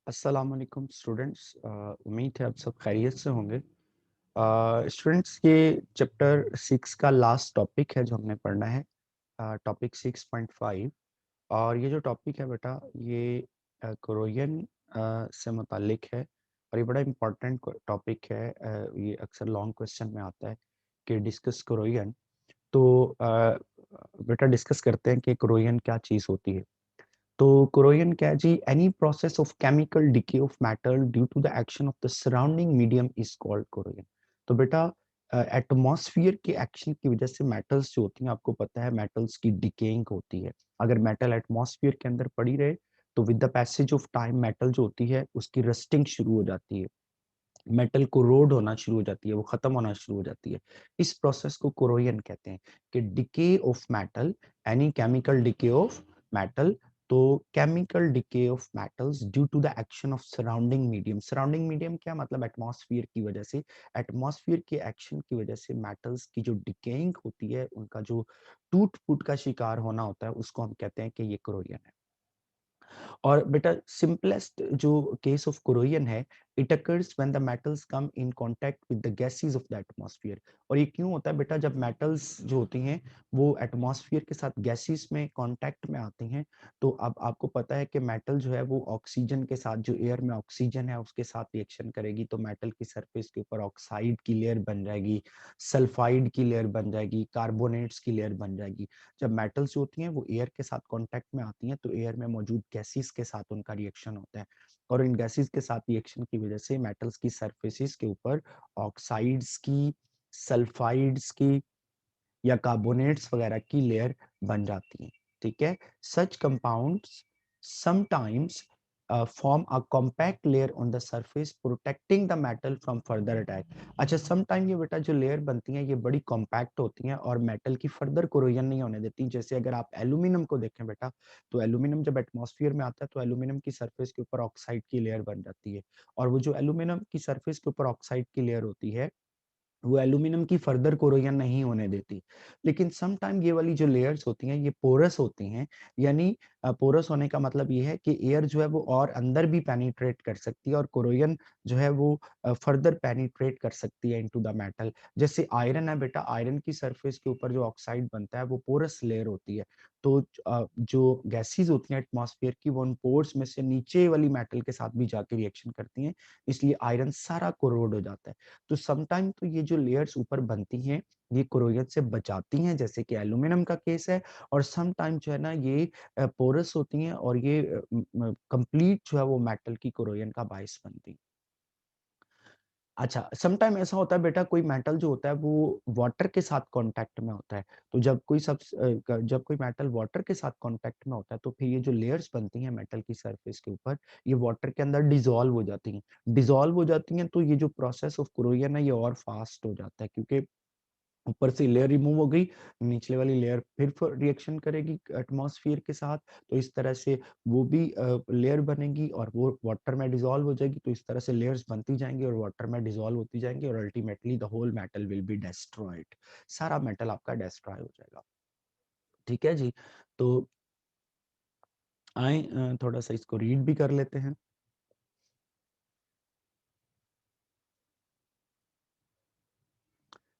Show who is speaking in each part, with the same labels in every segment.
Speaker 1: अस्सलाम वालेकुम स्टूडेंट्स। उम्मीद है आप सब खैरियत से होंगे। स्टूडेंट्स, ये चैप्टर 6 का लास्ट टॉपिक है जो हमने पढ़ना है, टॉपिक 6.5। और ये जो टॉपिक है बेटा, ये कोरोजन से मुतालिक है और ये बड़ा इम्पोर्टेंट टॉपिक है। ये अक्सर लॉन्ग क्वेश्चन में आता है कि डिस्कस कोरोजन। तो बेटा डिस्कस करते हैं कि कोरोजन क्या चीज़ होती है। तो कोरोजन क्या है जी? Any process of chemical decay of metal due to the action of the surrounding medium is called corrosion. तो बेटा एटमॉस्फेयर के एक्शन की वजह से मेटल्स जो होती हैं, आपको पता है मेटल्स की डिकेइंग होती है। अगर मेटल एटमॉस्फेयर के अंदर पड़ी रहे तो with the passage of time metal जो होती है उसकी रस्टिंग शुरू हो जाती है, मेटल कोरोड होना शुरू हो जाती है, वो खत्म होना शुरू हो जाती है। इस प्रोसेस को कोरोजन कहते हैं कि decay of metal, any chemical decay of metal. तो chemical decay of metals due to the action of surrounding medium. Surrounding medium क्या मतलब? एटमॉस्फेयर की वजह से, एटमॉस्फेयर के एक्शन की वजह से मेटल्स की जो डिकेइंग होती है, उनका जो टूट फूट का शिकार होना होता है, उसको हम कहते हैं कि ये कोरोजन है। और बेटा सिंपलेस्ट जो केस ऑफ कोरोजन है, it occurs when the metals come in contact with the gases of the atmosphere. और ये क्यों होता है बेटा? जब मेटल्स जो होती हैं वो एटमॉस्फेयर के साथ गैसेस में कांटेक्ट में आती हैं, तो अब आपको पता है कि मेटल जो है वो ऑक्सीजन के साथ, जो एयर में ऑक्सीजन है उसके साथ रिएक्शन करेगी, तो मेटल की सरफेस के ऊपर ऑक्साइड की लेयर बन जाएगी, सल्फाइड की लेयर बन जाएगी, कार्बोनेट्स की लेयर बन जाएगी। जब मेटल्स होती हैं वो एयर के साथ कांटेक्ट में आती हैं, तो एयर में मौजूद गैसेस के साथ उनका रिएक्शन होता है, और इन गैसेस के साथ रिएक्शन की वजह से मेटल्स की सरफेसेस के ऊपर ऑक्साइड्स की, सल्फाइड्स की या कार्बोनेट्स वगैरह की लेयर बन जाती है। ठीक है। Such compounds sometimes form a compact layer on the surface protecting the metal from further attack। अच्छा, समटाइम ये बेटा जो लेयर बनती हैं ये बड़ी कॉम्पैक्ट होती हैं और मेटल की फर्दर कोरोजन नहीं होने देती। जैसे अगर आप एल्यूमिनियम को देखें बेटा, तो एल्यूमिनियम जब एटमॉस्फेयर में आता है तो एल्यूमिनियम की सरफेस के ऊपर ऑक्साइड की लेयर बन जाती है, और वो जो एल्यूमिनियम की सरफेस के ऊपर ऑक्साइड की लेयर होती है वो एल्यूमिनियम की फर्दर कोरोजन नहीं होने देती। लेकिन सम टाइम ये वाली जो लेयर्स होती हैं ये पोरस होती हैं, यानी पोरस होने का मतलब ये है कि एयर जो है वो और अंदर भी पेनिट्रेट कर सकती है और कोरोजन जो है वो फर्दर पेनिट्रेट कर सकती है इनटू द मेटल। जैसे आयरन है बेटा, आयरन की सरफेस के ऊपर जो ऑक्साइड बनता है वो पोरस लेयर होती है। तो जो गैसेस होती हैं एटमॉस्फेयर की वो उन पोर्स में से नीचे वाली मेटल के साथ भी जाके रिएक्शन करती हैं, इसलिए आयरन सारा कोरोड हो जाता है। तो समटाइम तो ये जो लेयर्स ऊपर बनती हैं ये कोरोजन से बचाती हैं, जैसे कि एल्यूमिनियम का केस है। और सम टाइम जो है ना ये पोरस होती हैं और ये कंप्लीट जो है वो मेटल की कोरोजन का बायस बनती हैं। अच्छा, सम टाइम ऐसा होता है बेटा, कोई मेटल जो होता है वो वाटर के साथ कांटेक्ट में होता है। तो जब कोई मेटल वाटर के साथ कांटेक्ट में होता है तो फिर ये जो लेयर्स बनती हैं मेटल की सरफेस के ऊपर, ये वाटर के अंदर डिसॉल्व हो जाती हैं। डिसॉल्व हो जाती हैं तो ये जो प्रोसेस ऑफ कोरोजन है ये और फास्ट हो जाता है, क्योंकि ऊपर से लेयर रिमूव हो गई, निचले वाली लेयर फिर रिएक्शन करेगी एटमॉस्फेयर के साथ, तो इस तरह से वो भी लेयर बनेगी और वो वाटर में डिसॉल्व हो जाएगी। तो इस तरह से लेयर्स बनती जाएंगी और वाटर में डिसॉल्व होती जाएंगी और ultimately the whole metal will be destroyed. सारा मेटल आपका डिस्ट्रॉय हो जाएगा। ठीक है जी। तो आए थोड़ा सा इसको रीड भी कर लेते हैं।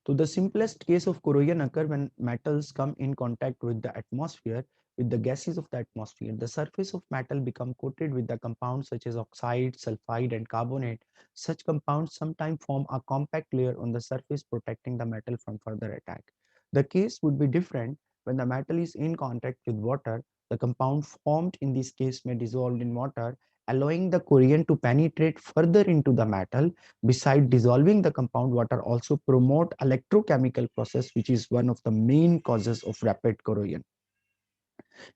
Speaker 1: So the simplest case of corrosion occur when metals come in contact with the atmosphere, with the gases of the atmosphere. The surface of metal become coated with the compounds such as oxide, sulfide, and carbonate. Such compounds sometimes form a compact layer on the surface protecting the metal from further attack. The case would be different when the metal is in contact with water. The compound formed in this case may dissolve in water, allowing the corrosion to penetrate further into the metal. Beside dissolving the compound, water also promote electrochemical process, which is one of the main causes of rapid corrosion.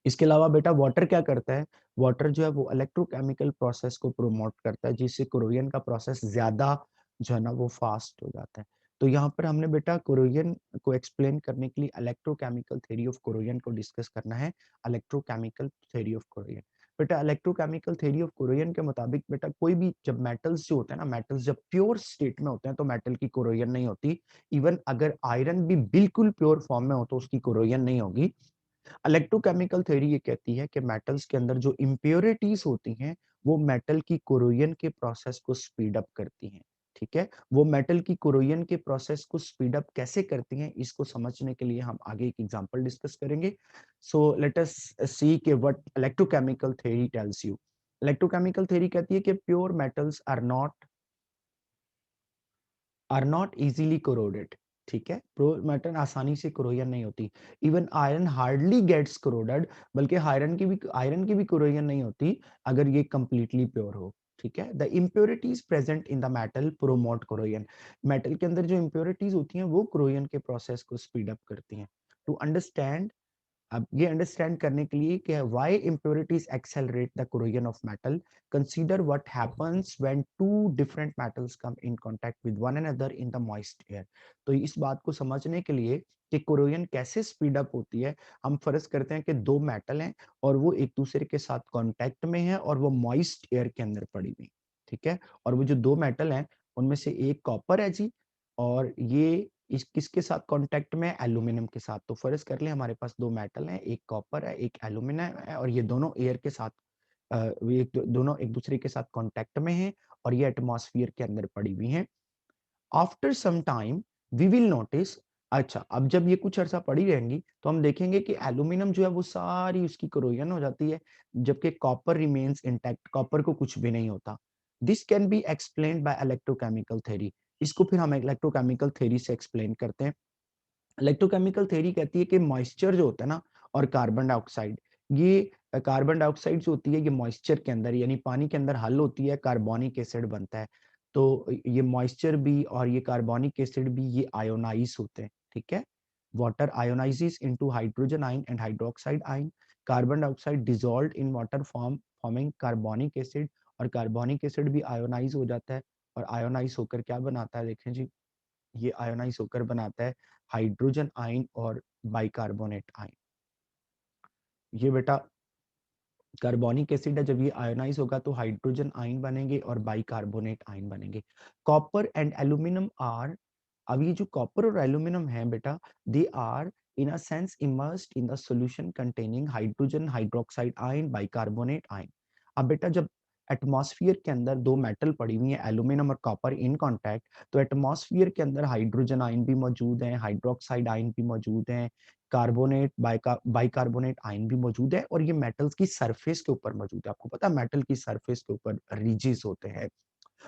Speaker 1: इसके अलावा बेटा water क्या करता है? Water जो है वो electrochemical process को प्रोमोट करता है, जिससे कोरोजन का प्रोसेस ज्यादा जो है ना वो फास्ट हो जाता है। तो यहाँ पर हमने बेटा कोरोजन को एक्सप्लेन करने के लिए इलेक्ट्रोकेमिकल थ्योरी ऑफ कोरोजन को डिस्कस करना है। इलेक्ट्रोकेमिकल थ्योरी ऑफ कोरोजन, बेटा इलेक्ट्रोकेमिकल थ्योरी ऑफ कोरोजन के मुताबिक बेटा कोई भी जब मेटल्स जो होते हैं ना, मेटल्स जब प्योर स्टेट में होते हैं तो मेटल की कोरोजन नहीं होती। इवन अगर आयरन भी बिल्कुल प्योर फॉर्म में हो तो उसकी कोरोजन नहीं होगी। इलेक्ट्रोकेमिकल थ्योरी ये कहती है कि मेटल्स के अंदर जो इम्प्योरिटीज होती हैं वो मेटल की कोरोजन के प्रोसेस को स्पीड अप करती हैं। ठीक है, वो मेटल की कोरोजन के प्रोसेस को स्पीड अप कैसे करती हैं, इसको समझने के लिए हम आगे एक एग्जांपल डिस्कस करेंगे। सो लेट अस सी कि what electrochemical theory tells you. Electrochemical theory कहती है कि pure metals are not easily corroded. ठीक है, प्योर मेटल आसानी से कोरोजन नहीं होती। Even iron hardly gets corroded, बल्कि आयरन की भी कोरोजन नहीं होती अगर ये कंप्लीटली प्योर हो। ठीक है, the impurities present in the metal promote corrosion. Metal के अंदर जो इम्प्योरिटीज होती हैं वो कोरोजन के प्रोसेस को स्पीड अप करती हैं। टू अंडरस्टैंड, अब ये अंडरस्टैंड करने के लिए कि why impurities accelerate the corrosion of metal, consider what happens when two different metals come in contact with one another in the moist air. तो इस बात को समझने के लिए कि कोरोजन कैसे स्पीड अप होती है, हम फर्ज करते हैं कि दो मेटल हैं और वो एक दूसरे के साथ कांटेक्ट में है और वो मॉइस्ट एयर के अंदर पड़ी हुई। ठीक है, और वो जो दो मेटल हैं उनमें से एक कॉपर है जी, और ये इस किसके साथ कांटेक्ट में है? एल्यूमीनियम के साथ। तो फर्ज कर ले हमारे पास दो मेटल हैं, एक कॉपर है, एक एल्यूमीनियम है, और ये दोनों एयर के साथ दोनों एक दूसरे के साथ कांटेक्ट में हैं और ये एटमॉस्फेयर के अंदर पड़ी हुई हैं। After some time we will notice, अच्छा अब जब ये कुछ अर्सा पड़ी रहेंगी तो हम देखेंगे कि एल्यूमिनियम जो है वो सारी उसकी कोरोजन हो जाती है, जबकि कॉपर रिमेन्स इंटैक्ट, कॉपर को कुछ भी नहीं होता। This can be explained bye electrochemical theory. इसको फिर हम इलेक्ट्रोकेमिकल थ्योरी से एक्सप्लेन करते हैं। इलेक्ट्रोकेमिकल थ्योरी कहती है कि मॉइस्चर जो होता है ना, और कार्बन डाइऑक्साइड, ये कार्बन डाइऑक्साइड जो होती है ये मॉइस्चर के अंदर यानी पानी के अंदर हल होती है, कार्बोनिक एसिड बनता है। तो ये मॉइस्चर भी और ये कार्बोनिक एसिड भी ये आयोनाइज होते हैं। ठीक है, water ionises into hydrogen ion and hydroxide ion. Carbon dioxide dissolved in water forming carbonic acid, और कार्बोनिक एसिड भी आयोनाइज हो जाता है, और आयोनाइज होकर क्या बनाता है, देखें जी, ये आयोनाइज होकर बनाता है हाइड्रोजन आयन और बाइकार्बोनेट आयन। ये बेटा कार्बोनिक एसिड है, जब ये आयोनाइज होगा तो हाइड्रोजन आयन बनेंगे और बाइकार्बोनेट आयन बनेंगे। कॉपर एंड एल्यूमिनियम आर, अब ये जो कॉपर और एल्यूमिनियम है बेटा, they are in a sense immersed in the solution containing hydrogen hydroxide ion bicarbonate ion. अब बेटा जब एटमॉस्फेयर के अंदर दो मेटल पड़ी हुई है एल्यूमिनियम और कॉपर इन कांटेक्ट, तो एटमॉस्फेयर के अंदर हाइड्रोजन आयन भी मौजूद है, हाइड्रोक्साइड आयन भी मौजूद है, कार्बोनेट बाइकार्बोनेट आयन भी मौजूद है, और ये मेटल्स की सरफेस के ऊपर मौजूद है। आपको पता है मेटल की सरफेस के ऊपर रिजेस होते हैं,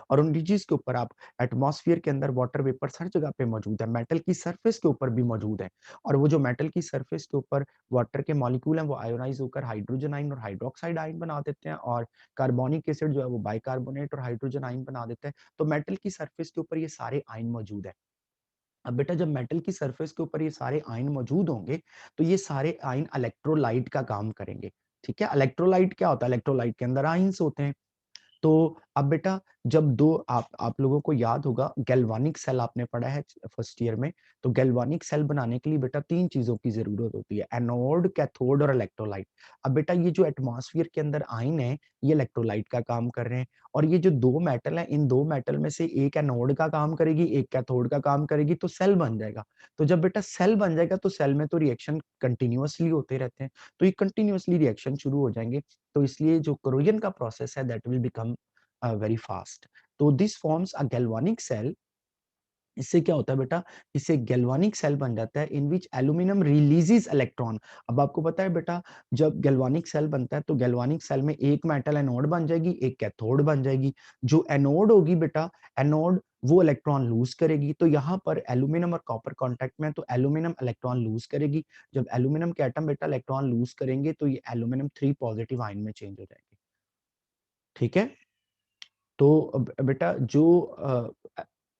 Speaker 1: और उन रिजेस के ऊपर आप एटमॉस्फेयर के अंदर वाटर वेपर्स हर जगह पे मौजूद है, मेटल की सरफेस के ऊपर भी मौजूद है। और वो जो मेटल की सरफेस के ऊपर वाटर के मॉलिक्यूल हैं वो आयोनाइज होकर हाइड्रोजन आयन और हाइड्रोक्साइड आयन बना देते हैं, और कार्बोनिक एसिड जो है वो बाइकार्बोनेट और हाइड्रोजन आयन बना देते हैं। तो मेटल की सरफेस के ऊपर ये सारे आयन मौजूद है। अब बेटा जब मेटल की सरफेस के ऊपर ये सारे आयन मौजूद होंगे तो ये सारे आयन इलेक्ट्रोलाइट का काम करेंगे। ठीक है, इलेक्ट्रोलाइट क्या होता है? इलेक्ट्रोलाइट के अंदर आयन्स होते हैं। तो अब बेटा जब दो आप लोगों को याद होगा गैल्वानिक सेल आपने पढ़ा है फर्स्ट ईयर में, तो गैल्वानिक सेल बनाने के लिए बेटा तीन चीजों की जरूरत होती है, एनोड, कैथोड और इलेक्ट्रोलाइट। अब बेटा ये जो एटमॉस्फेयर के अंदर आयन है ये इलेक्ट्रोलाइट का काम कर रहे हैं, और ये जो दो मेटल है इन दो मेटल में से एक एनोड का काम करेगी एक कैथोड का काम करेगी, तो सेल बन जाएगा। तो जब बेटा सेल बन जाएगा तो सेल में तो रिएक्शन कंटिन्यूअसली होते रहते हैं, तो ये कंटिन्यूअसली रिएक्शन शुरू हो जाएंगे। तो इसलिए जो कोरोजन का प्रोसेस है that will become very fast. तो this forms a galvanic cell. इससे क्या होता है बेटा, इससे गैल्वानिक सेल बन जाता है इन विच एल्यूमिनियम रिलीजेस इलेक्ट्रॉन। अब आपको पता है बेटा जब गैल्वानिक सेल बनता है तो गैल्वानिक सेल में एक मेटल एनोड बन जाएगी एक कैथोड बन जाएगी। जो एनोड होगी बेटा, एनोड वो इलेक्ट्रॉन लूज करेगी, तो यहाँ पर एल्यूमिनियम और कॉपर कांटेक्ट में है तो एल्यूमिनियम इलेक्ट्रॉन लूज करेगी। जब एल्यूमिनियम के एटम बेटा इलेक्ट्रॉन लूज करेंगे तो ये एल्यूमिनियम 3 पॉजिटिव आयन में चेंज हो जाएंगे। ठीक है, तो बेटा जो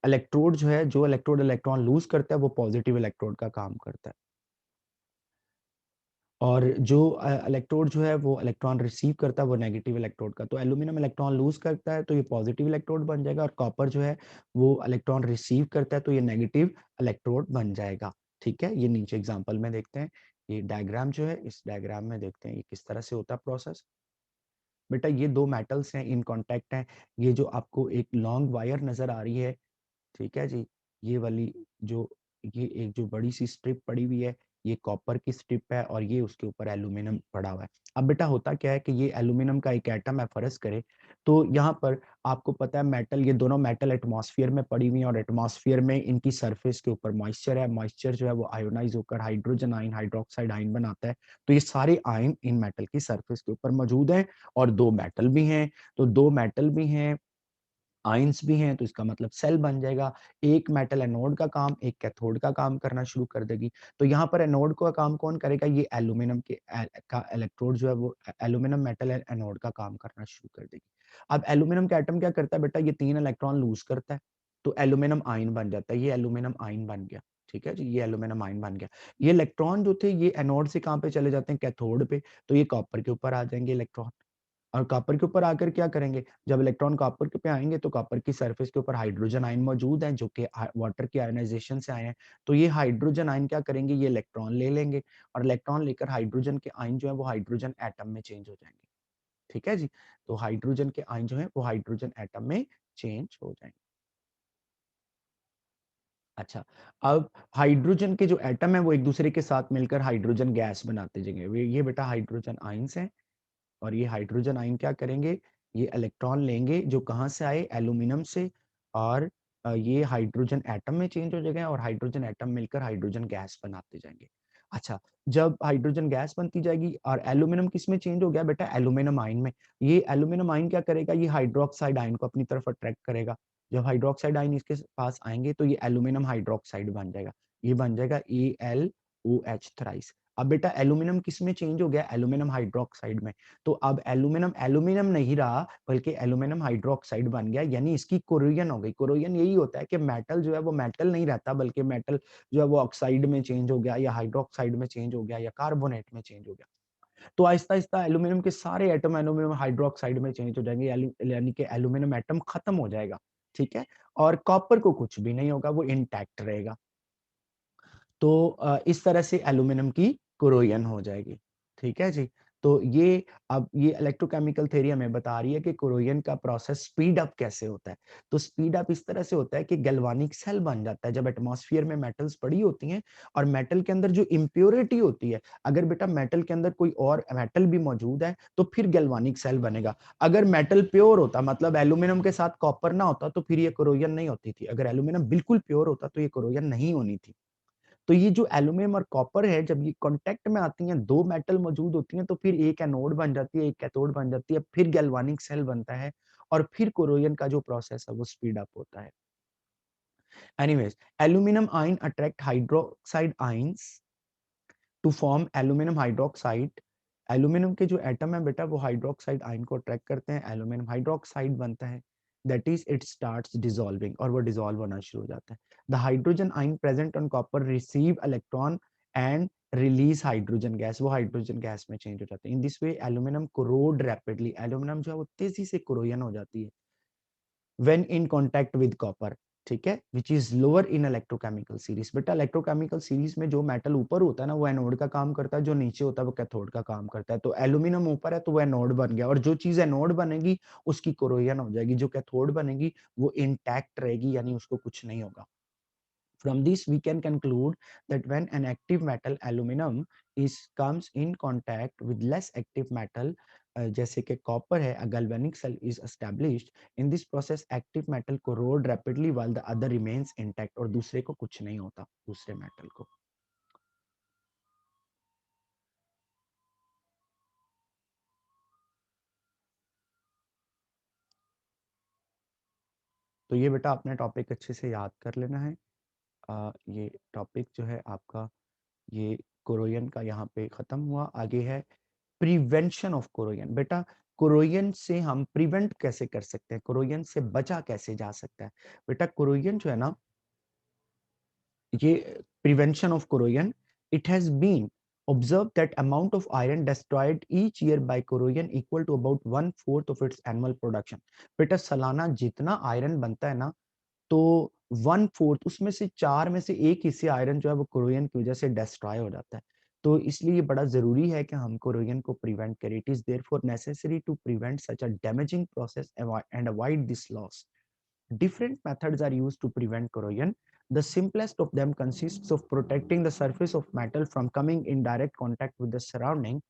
Speaker 1: इलेक्ट्रोड जो है, जो इलेक्ट्रोड इलेक्ट्रॉन लूज करता है वो पॉजिटिव इलेक्ट्रोड का काम करता है, और जो इलेक्ट्रोड जो है वो इलेक्ट्रॉन रिसीव करता है वो नेगेटिव इलेक्ट्रोड का। तो एल्यूमिनियम इलेक्ट्रॉन लूज करता है तो ये पॉजिटिव इलेक्ट्रोड बन जाएगा, और कॉपर जो है वो इलेक्ट्रॉन रिसीव करता है तो ये नेगेटिव इलेक्ट्रोड बन जाएगा। ठीक है, ये नीचे एग्जांपल में देखते हैं। ये डायग्राम जो है इस डायग्राम में देखते हैं ये किस तरह से होता है प्रोसेस। बेटा ये दो मेटल्स हैं इन कांटेक्ट हैं, ये जो आपको एक लॉन्ग वायर नजर आ रही है, ठीक है जी, ये वाली जो ये एक जो बड़ी सी स्ट्रिप पड़ी हुई है, ये कॉपर की स्ट्रिप है और ये उसके ऊपर एल्यूमीनियम पड़ा हुआ है। अब बेटा होता क्या है कि ये एल्यूमीनियम का एक एटम है फर्ज करें, तो यहाँ पर आपको पता है मेटल, ये दोनों मेटल एटमॉस्फेयर में पड़ी हुई हैं और एटमॉस्फेयर में इनकी सरफेस के ऊपर मॉइस्चर है। मॉइस्चर जो है वो आयोनाइज़ होकर हाइड्रोजन आयन, हाइड्रॉक्साइड आयन बनाता है। तो ये सारे आयन इन मेटल की सरफेस के ऊपर मौजूद हैं और 2 मेटल भी हैं। तो 2 मेटल भी हैं, आयंस भी हैं, तो इसका मतलब सेल बन जाएगा। एक मेटल एनोड का काम, एक कैथोड का काम करना शुरू कर देगी। तो यहाँ पर एनोड का काम कौन करेगा? ये एल्यूमीनियम के का इलेक्ट्रोड जो है वो एल्यूमीनियम मेटल है, एनोड का काम करना शुरू कर देगी। अब एल्यूमीनियम का एटम क्या करता है बेटा? ये 3 इलेक्ट्रॉन लूज़ करता है, तो एल्यूमीनियम आयन बन जाता है। ये एल्यूमीनियम आयन बन गया, ठीक है जी? ये एल्यूमीनियम आयन बन गया। ये इलेक्ट्रॉन जो थे ये एनोड से कहाँ पे चले जाते हैं? कैथोड पे, तो ये कॉपर के ऊपर आ जाएँगे इलेक्ट्रॉन। और कॉपर के ऊपर आकर क्या करेंगे? जब इलेक्ट्रॉन कॉपर के पे आएँगे तो कॉपर की सरफेस के ऊपर हाइड्रोजन आयन मौजूद हैं जो कि वाटर के आयनाइज़ेशन से आए हैं। तो ये हाइड्रोजन आयन क्या करेंगे? ये इलेक्ट्रॉन ले लेंगे और इलेक्ट्रॉन लेकर हाइड्रोजन के आयन जो है वो हाइड्रोजन एटम में चेंज हो जाएँगे। ठीक है जी? तो हाइड्रोजन के आयन जो हैं वो हाइड्रोजन एटम में चेंज हो जाएँगे। अच्छा, अब हाइड्रोजन के जो एटम है वो एक-दूसरे के साथ मिलकर हाइड्रोजन गैस बनाते जाएँगे। वे ये बेटा हाइड्रोजन आयन्स हैं। और ये हाइड्रोजन आयन क्या करेंगे? ये इलेक्ट्रॉन लेंगे जो कहाँ से आए? एल्यूमीनियम से और ये हाइड्रोजन एटम में चेंज हो जाएगा और हाइड्रोजन एटम मिलकर हाइड्रोजन गैस बनाते जाएँगे। अच्छा, जब हाइड्रोजन गैस बनती जाएगी और एल्यूमीनियम किसमें चेंज हो गया बेटा? एल्यूमीनियम आयन में। ये एल्यूमीनियम आयन क्या करेगा? ये हाइड्रॉक्साइड आयन को अपनी तरफ अट्रैक्ट करेगा। जब हाइड्रॉक्साइड आयन इसके पास आएँगे तो ये एल्यूमीनियम हाइड्रॉक्साइड बन जाएगा। ये बन जाएगा AlOH थ्राइस। अब बेटा एल्यूमीनियम किसमें चेंज हो गया? एल्यूमीनियम हाइड्रॉक्साइड में। तो अब एल्यूमीनियम एल्यूमीनियम नहीं रहा बल्कि एल्यूमीनियम हाइड्रॉक्साइड बन गया, यानी इसकी कोरोजन हो गई। कोरोजन यही होता है कि मेटल जो है वो मेटल नहीं रहता बल्कि मेटल जो है वो ऑक्साइड में चेंज हो गया या हाइड्रॉक्साइड में चेंज हो गया या कार्बोनेट में चेंज हो गया। तो आहिस्ता-आहिस्ता एल्यूमीनियम के सारे एटम एल्यूमीनियम हाइड्रॉक्साइड में चेंज हो जाएँगे, यानी कि एल्यूमीनियम एटम खत्म हो जाएगा, ठीक है? और कॉपर को कुछ भी नहीं होगा, वो इंटैक्ट रहेगा। तो इस तरह से एल्यूमीनियम की कोरोजन हो जाएगी, ठीक है जी? तो ये अब ये इलेक्ट्रोकेमिकल थ्योरी हमें बता रही है कि कोरोजन का प्रोसेस स्पीड अप कैसे होता है। तो स्पीड अप इस तरह से होता है कि गैल्वानिक सेल बन जाता है जब एटमॉस्फेयर में मेटल्स पड़ी होती हैं और मेटल के अंदर जो इम्प्योरिटी होती है, अगर बेटा मेटल के अंदर कोई और मेटल भी मौजूद है, तो फिर गैल्वानिक सेल बनेगा। अगर मेटल प्योर होता मतलब एल्यूमीनियम के साथ कॉपर ना होता तो फिर ये कोरोजन नहीं होती थी। अगर एल्यूमीनियम बिल्कुल प्योर होता तो ये कोरोजन नहीं होनी थी। तो ये जो एल्यूमीनियम और कॉपर है, जब ये कॉन्टैक्ट में आती हैं, 2 मेटल मौजूद होती हैं, तो फिर एक एनोड बन जाती है, एक कैथोड बन जाती है, फिर गैल्वानिक सेल बनता है और फिर कोरोजन का जो प्रोसेस है, वो स्पीड अप होता है। Anyways, aluminium ion attract hydroxide ions to form aluminium hydroxide. Aluminium के जो एटम है बेटा वो हाइड्रॉक्साइड आयन को अट्रैक्ट करते हैं, एल्यूमीनियम हाइड्रॉक्साइड बनता है। That is it starts dissolving और वो डिसॉल्व होना शुरू हो जाता है। The hydrogen ion present on copper receive electron and release hydrogen gas, वो हाइड्रोजन गैस में चेंज हो जाते हैं। In this way aluminium corrode rapidly, aluminium जो है वो तेजी से कोरोजन हो जाती है when in contact with copper, ठीक है, which is lower in electrochemical series. बेटा इलेक्ट्रोकेमिकल सीरीज में जो मेटल ऊपर होता है ना वो एनोड का काम करता है, जो नीचे होता है वो कैथोड का काम करता है। तो एल्यूमिनियम ऊपर है तो वो एनोड बन गया और जो चीज एनोड बनेगी उसकी कोरोजन हो जाएगी, जो कैथोड बनेगी वो इंटैक्ट रहेगी, यानी उसको कुछ नहीं होगा। From this, we can conclude that when an active metal aluminum is comes in contact with less active metal, जैसे कि कॉपर है, a galvanic cell is established. In this process, active metal corrode rapidly while the other remains intact. और दूसरे को कुछ नहीं होता, दूसरे मेटल को। तो ये बेटा अपने टॉपिक अच्छे से याद कर लेना है। ये टॉपिक जो है आपका ये कोरोजन का यहाँ पे खत्म हुआ। आगे है प्रिवेंशन ऑफ कोरोजन। बेटा कोरोजन से हम प्रिवेंट कैसे कर सकते हैं, कोरोजन से बचा कैसे जा सकता है? बेटा कोरोजन जो है ना, ये prevention of corrosion, it has been observed that amount of iron destroyed each year by corrosion equal to about 1/4 of its annual production। बेटा सालाना जितना आयरन बनता है ना, तो 1/4 उसमें से 4 में से 1 हिस्से आयरन जो है वो कोरोजन की वजह से डिस्ट्रॉय हो जाता है। तो इसलिए ये बड़ा ज़रूरी है कि हम कोरोजन को प्रिवेंट करें। It is therefore necessary to prevent such a damaging process and avoid this loss. Different methods are used to prevent corrosion. The simplest of them consists of protecting the surface of metal from coming in direct contact with the surrounding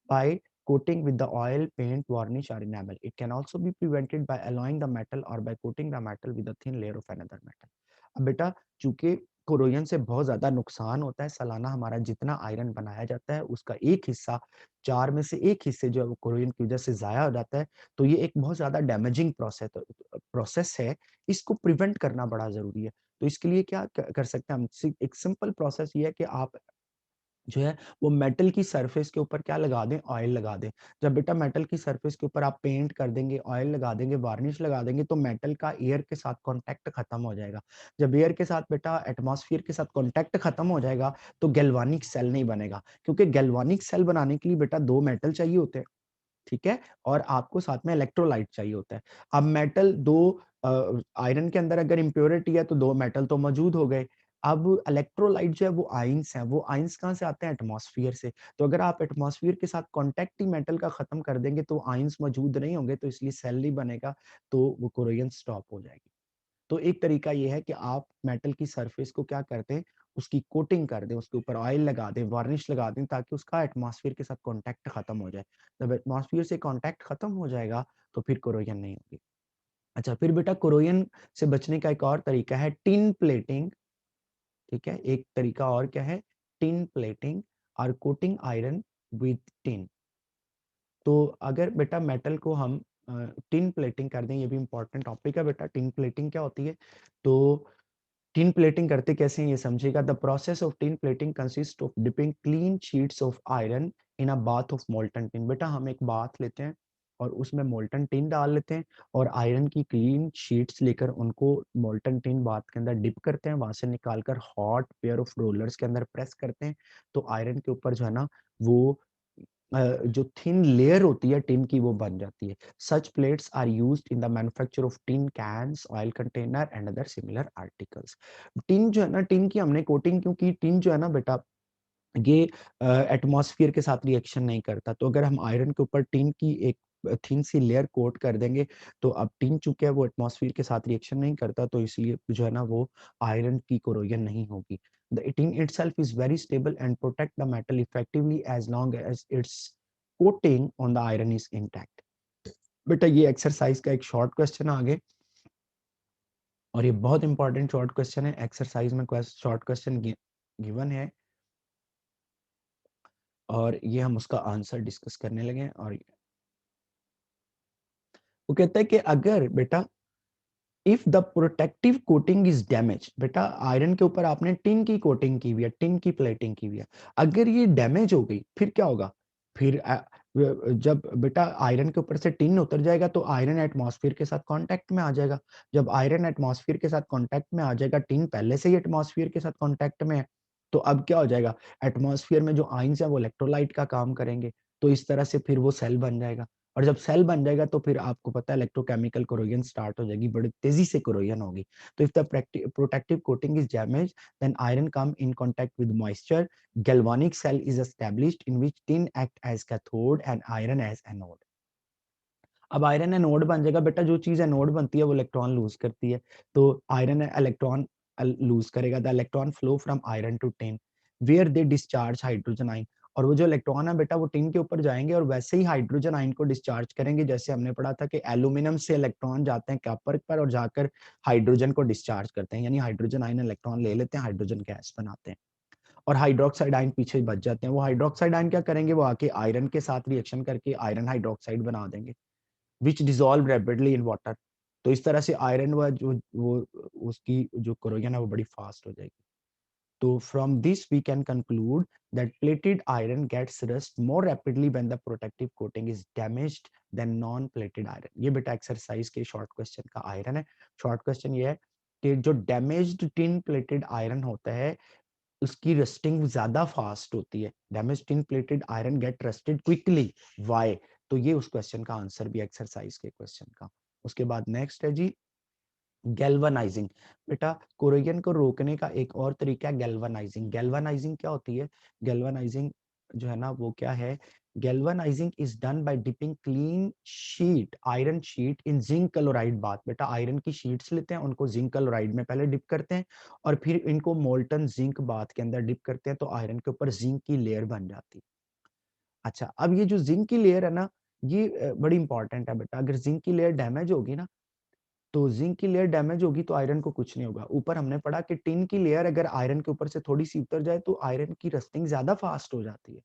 Speaker 1: by coating with the oil, paint, varnish or enamel. It can also be prevented by alloying the metal or by coating the metal with a thin layer of another metal. अब बेटा चूंकि corrosion से बहुत ज्यादा नुकसान होता है, सालाना हमारा जितना आयरन बनाया जाता है उसका एक हिस्सा, 4 में से 1 हिस्से जो है वो कोरोजन की वजह से ज़ाया हो जाता है। तो ये एक बहुत ज़्यादा डैमेजिंग प्रोसेस है, इसको प्रिवेंट करना बड़ा ज़रूरी है। तो इसके लिए क्या क कर सकते हैं हम? एक सिंपल प्रोसेस ये है कि आप जो है वो मेटल की सरफेस के ऊपर क्या लगा दें, ऑयल लगा दें। जब बेटा मेटल की सरफेस के ऊपर आप पेंट कर देंगे, ऑयल लगा देंगे, वार्निश लगा देंगे तो मेटल का एयर के साथ कॉन्टैक्ट खत्म हो जाएगा। जब एयर के साथ बेटा एटमॉस्फेयर के साथ कॉन्टैक्ट खत्म हो जाएगा तो गैल्वानिक सेल नहीं बनेगा, क्योंकि गैल्वानिक सेल बनाने के लिए बेटा 2 मेटल चाहिए होते हैं। ठीक है? और आपको साथ में इलेक्ट्रोलाइट चाहिए होता है। अब मेटल 2 आयरन के अंदर अगर इम्प्योरिटी है तो 2 मेटल तो मौजूद हो गए। अब इलेक्ट्रोलाइट जो है वो आयन्स हैं, वो आयन्स कहाँ से आते हैं? एटमॉस्फेयर से। तो अगर आप एटमॉस्फेयर के साथ कॉन्टैक्ट ही मेटल का खत्म कर देंगे तो आयन्स मौजूद नहीं होंगे, तो इसलिए सेल नहीं बनेगा, तो वो कोरोजन स्टॉप हो जाएगी। तो एक तरीका ये है कि आप मेटल की सरफेस को क्या कर दें, उसकी कोटिंग कर दें, उसके ऊपर ऑयल लगा दें, वार्निश लगा दें ताकि उसका एटमॉस्फेयर के साथ कॉन्टैक्ट खत्म हो जाए। जब एटमॉस्फेयर से कॉन्टैक्ट खत्म हो जाएगा, तो फिर कोरोजन नहीं होगी। अच्छा, फिर बेटा कोरोजन से बचने का एक और तरीका है टिन प्लेटिंग, ठीक है? एक तरीका और क्या है? टिन प्लेटिंग और कोटिंग आयरन विथ टिन। तो अगर बेटा मेटल को हम टिन प्लेटिंग कर दें, ये भी इम्पोर्टेंट टॉपिक है बेटा, टिन प्लेटिंग क्या होती है? तो टिन प्लेटिंग करते कैसे हैं ये समझिएगा। The process of tin plating consist of dipping clean sheets of iron in a bath of molten tin. बेटा हम एक बाथ लेते हैं और उसमें मोल्टन टिन डाल लेते हैं और आयरन की क्लीन शीट्स लेकर उनको मोल्टन टिन बाथ के अंदर डिप करते हैं, वहां से निकालकर हॉट पेयर ऑफ रोलर्स के अंदर प्रेस करते हैं। तो आयरन के ऊपर जो है ना वो जो थिन लेयर होती है टिन की वो बन जाती है। Such plates are used in the manufacture of tin cans, oil container and other similar articles. Tin जो है ना, टिन की हमने कोटिंग क्यों की? टिन जो है ना बेटा ये एटमॉस्फेयर के साथ रिएक्शन नहीं करता। तो अगर हम आयरन के ऊपर टिन की एक थिन सी लेयर कोट कर देंगे, तो अब टिन चूँकि है वो एटमॉस्फेयर के साथ रिएक्शन नहीं करता, तो इसलिए जो है ना वो आयरन की कोरोजन नहीं होगी। The tin itself is very stable and protect the metal effectively as long as its coating on the iron is intact। बेटा ये एक्सरसाइज का एक शॉर्ट क्वेश्चन आ आगे, और ये बहुत इंपॉर्टेंट शॉर्ट क्वेश्चन है। एक्सरसाइज में शॉर्ट क्वेश्चन गिवन है और ये हम उसका आंसर डिस्कस करने लगे हैं। और वो कहता है कि अगर बेटा if the protective coating is damage, बेटा आयरन के ऊपर आपने टिन की कोटिंग की हुई है, टिन की प्लेटिंग की हुई है, अगर ये डैमेज हो गई फिर क्या होगा? फिर जब बेटा आयरन के ऊपर से टिन उतर जाएगा तो आयरन एटमॉस्फेयर के साथ कांटेक्ट में आ जाएगा। जब आयरन एटमॉस्फेयर के साथ कांटेक्ट में आ जाएगा, टिन पहले से ही एटमॉस्फेयर के साथ कांटेक्ट में है, तो अब क्या हो जाएगा? एटमॉस्फेयर में जो आयंस है वो इलेक्ट्रोलाइट का काम करेंगे, तो इस तरह से फिर वो सेल बन जाएगा। और जब सेल बन जाएगा तो फिर आपको पता है इलेक्ट्रोकेमिकल कोरोजन स्टार्ट हो जाएगी, बड़ी तेजी से कोरोजन होगी। तो if the protective coating is damage, then iron come in contact with moisture, galvanic cell is established in which tin act as cathode and iron as anode। अब iron anode बन जाएगा। बेटा जो चीज एनोड बनती है वो इलेक्ट्रॉन लूज करती है, तो आयरन इलेक्ट्रॉन लूज करेगा। The electron flow from iron to tin where they discharge hydrogen ion. और वो जो इलेक्ट्रॉन है बेटा वो टिन के ऊपर जाएंगे और वैसे ही हाइड्रोजन आयन को डिस्चार्ज करेंगे, जैसे हमने पढ़ा था कि एल्यूमिनियम से इलेक्ट्रॉन जाते हैं कॉपर पर और जाकर हाइड्रोजन को डिस्चार्ज करते हैं, यानी हाइड्रोजन आयन इलेक्ट्रॉन ले लेते हैं, हाइड्रोजन गैस बनाते हैं और हाइड्रोक्साइड आयन पीछे बच जाते हैं। वो हाइड्रोक्साइड आयन क्या करेंगे? वो आके आयरन के साथ रिएक्शन करके आयरन हाइड्रोक्साइड बना देंगे विच डिसॉल्व रैपिडली इन वाटर। तो इस तरह से आयरन व जो वो उसकी जो कोरोजन है वो बड़ी फास्ट हो जाएगी। तो from this we can conclude that plated iron gets rust more rapidly when the protective coating is damaged than non plated iron. ये बेटा एक्सरसाइज के शॉर्ट क्वेश्चन का आयरन है। शॉर्ट क्वेश्चन ये है कि जो डैमेज्ड टिन प्लेटेड आयरन होता है उसकी रस्टिंग ज्यादा फास्ट होती है। Damage tin plated iron get rusted quickly, why? तो ये उस क्वेश्चन का आंसर भी एक्सरसाइज के क्वेश्चन का। उसके बाद नेक्स्ट है जी गैल्वनाइजिंग। बेटा कोरोजन को रोकने का एक और तरीका है गैल्वनाइजिंग। गैल्वनाइजिंग क्या होती है? गैल्वनाइजिंग जो है ना वो क्या है galvanising is done by dipping clean sheet, iron sheet in zinc chloride bath. बेटा आयरन की शीट्स लेते हैं, उनको जिंक क्लोराइड में पहले डिप करते हैं और फिर इनको मोल्टन जिंक बाथ के अंदर डिप करते हैं, तो आयरन के ऊपर जिंक की लेयर बन जाती है। अच्छा, अब ये जो जिंक की लेयर है ना, ये बड़ी इंपॉर्टेंट है बेटा। अगर जिंक की लेयर डैमेज होगी ना, तो जिंक की लेयर डैमेज होगी तो आयरन को कुछ नहीं होगा। ऊपर हमने पढ़ा कि टिन की लेयर अगर आयरन के ऊपर से थोड़ी सी उतर जाए तो आयरन की रस्टिंग ज्यादा फास्ट हो जाती है।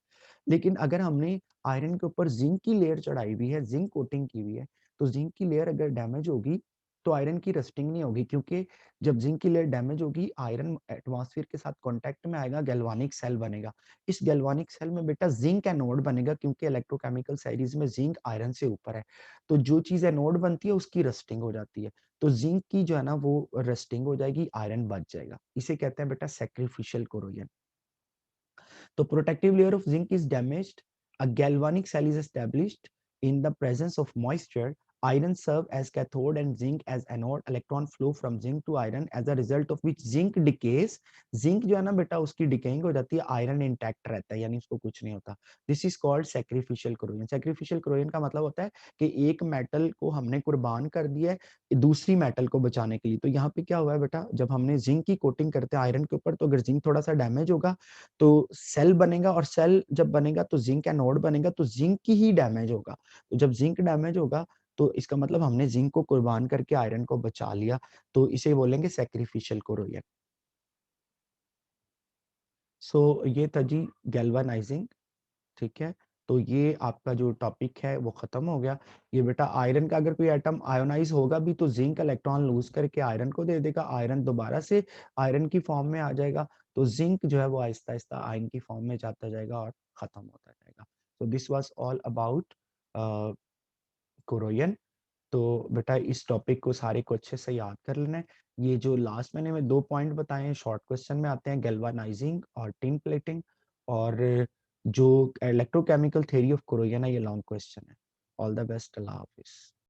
Speaker 1: लेकिन अगर हमने आयरन के ऊपर जिंक की लेयर चढ़ाई हुई है, जिंक कोटिंग की हुई है, तो जिंक की लेयर अगर डैमेज होगी तो आयरन की रस्टिंग नहीं होगी, क्योंकि जब जिंक की लेयर डैमेज होगी, आयरन एटमॉस्फेयर के साथ कांटेक्ट में आएगा, गैल्वानिक सेल बनेगा। इस गैल्वानिक सेल में बेटा जिंक एनोड बनेगा, क्योंकि इलेक्ट्रोकेमिकल सीरीज में जिंक आयरन से ऊपर है। तो जो चीज एनोड बनती है उसकी रस्टिंग हो जाती है, तो जिंक की जो है ना वो रस्टिंग हो जाएगी, आयरन बच जाएगा। इसे कहते हैं बेटा sacrificial corrosion. The protective layer of zinc is damaged. A galvanic cell is established. In the presence of moisture, iron serve as cathode and zinc as anode. Electron flow from zinc to iron, as a result of which zinc decays. Zinc जो है ना बेटा उसकी decaying हो जाती है, iron intact रहता है, यानी उसको कुछ नहीं होता। This is called sacrificial corrosion. Sacrificial corrosion का मतलब होता है कि एक मेटल को हमने कुर्बान कर दिया है दूसरी मेटल को बचाने के लिए। तो यहाँ पे क्या हुआ है बेटा, जब हमने जिंक की कोटिंग करते हैं आयरन के ऊपर, तो अगर जिंक थोड़ा सा डैमेज होगा तो सेल बनेगा, और सेल जब बनेगा तो जिंक एनोड बनेगा, तो जिंक की ही डैमेज होगा। तो जब जिंक डैमेज होगा तो इसका मतलब हमने जिंक को कुर्बान करके आयरन को बचा लिया, तो इसे बोलेंगे सैक्रिफिशियल कोरोजन। सो ये था जी गैल्वेनाइजिंग। ठीक है, तो ये आपका जो टॉपिक है वो खत्म हो गया। ये बेटा आयरन का अगर कोई एटम आयोनाइज होगा भी तो जिंक इलेक्ट्रॉन लूज करके आयरन को दे देगा, आयरन दोबारा से आयरन की फॉर्म में आ जाएगा, तो जिंक जो है वो आहिस्ता आहिस्ता आयरन की फॉर्म में जाता जाएगा और खत्म होता जाएगा। तो this was all about corrosion. तो बेटा इस टॉपिक को सारे को अच्छे से याद कर लेना है। ये जो लास्ट मैंने में 2 पॉइंट बताए हैं शॉर्ट क्वेश्चन में आते हैं, गैल्वानाइजिंग और टिन प्लेटिंग, और जो इलेक्ट्रोकेमिकल थ्योरी ऑफ कोरोजन है ये लॉन्ग क्वेश्चन है। All the best, Allah Hafiz.